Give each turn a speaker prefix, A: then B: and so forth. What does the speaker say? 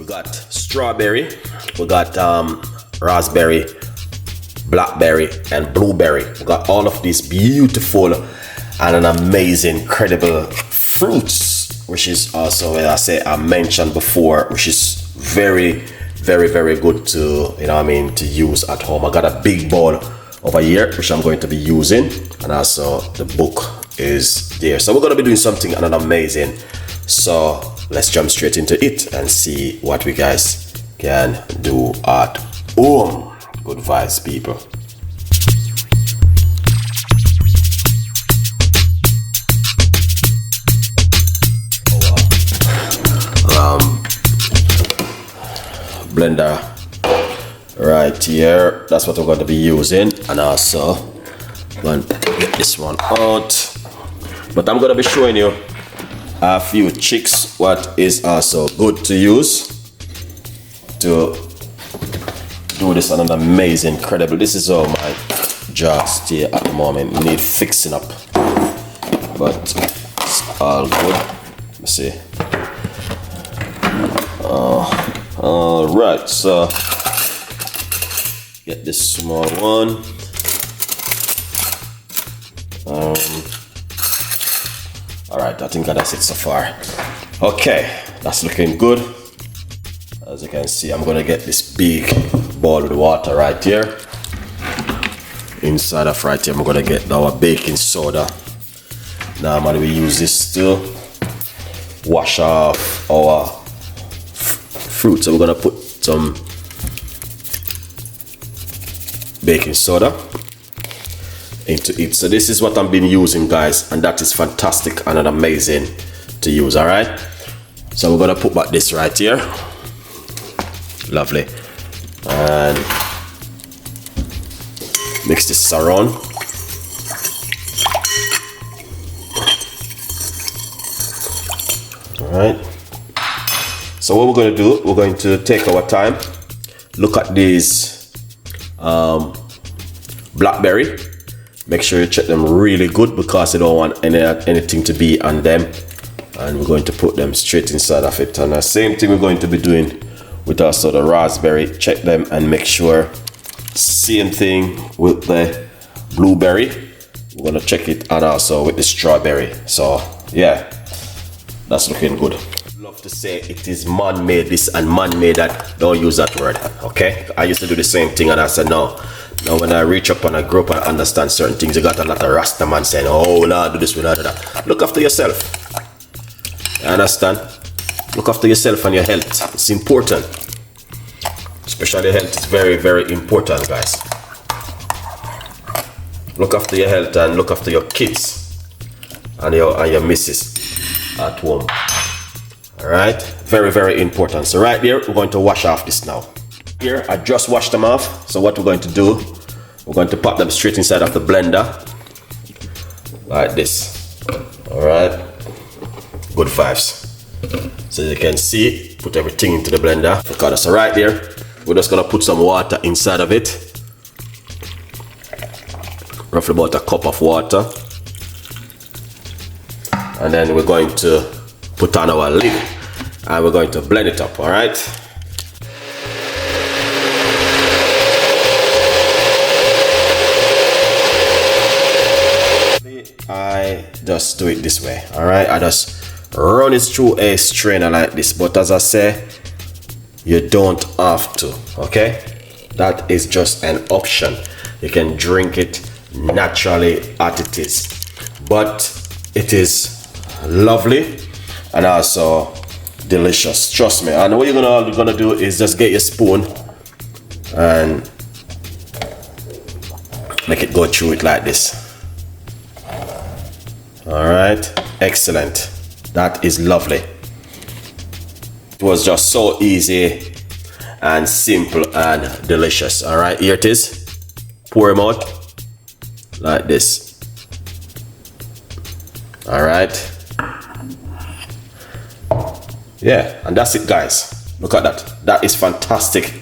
A: got strawberry, we got raspberry, blackberry, and blueberry. We got all of these beautiful and an amazing, incredible fruits, which is also, as I mentioned before, which is very good to, to use at home. I got a big bowl over here, which I'm going to be using, and also the book is there. So we're going to be doing something amazing. So let's jump straight into it and see what we guys can do at home. Good vibes, people. Blender right here, that's what we're going to be using, and also I'm going to get this one out. But I'm going to be showing you a few tricks what is also good to use to do this on an amazing, incredible. This is all my jar stay at the moment, need fixing up, but it's all good. Let me see. All right, so get this small one. All right, I think that's it so far. Okay, that's looking good. As you can see, I'm gonna get this big bowl with water right here. Inside of right here, I'm gonna get our baking soda. Normally we use this to wash off our fruit. So we're gonna put some baking soda into it. So this is what I've been using, guys, and that is fantastic and amazing to use. All right, so we're gonna put back this right here. Lovely. And mix this around. All right, so what we're going to do, we're going to take our time, look at these blackberry. Make sure you check them really good because you don't want anything to be on them, and we're going to put them straight inside of it. And the same thing we're going to be doing with also the raspberry. Check them and make sure. Same thing with the blueberry. We're going to check it, and also with the strawberry. So yeah, that's looking good. Love to say it is man-made this and man-made that. Don't use that word, okay? I used to do the same thing, and I said no. Now when I reach up and I grow up and understand certain things, you got a lot of Rasta man saying, oh, we'll not do this, we'll not do that. Look after yourself. You understand? Look after yourself and your health. It's important. Especially health is very important, guys. Look after your health and look after your kids and your missus at home. All right, very important. So right there, we're going to wash off this now. Here, I just washed them off. So what we're going to do, we're going to pop them straight inside of the blender like this. All right, good vibes. So you can see, put everything into the blender. So right there, we're just gonna put some water inside of it. Roughly about a cup of water. And then we're going to put on our lid and we're going to blend it up, all right? I just do it this way, all right? I just run it through a strainer like this, but as I say, you don't have to, okay? That is just an option. You can drink it naturally as it is, but it is lovely and also delicious, trust me. And what you're gonna do is just get your spoon and make it go through it like this. All right, excellent. That is lovely. It was just so easy and simple and delicious. All right, here it is. Pour them out like this. All right. Yeah, and that's it, guys. Look at that. That is fantastic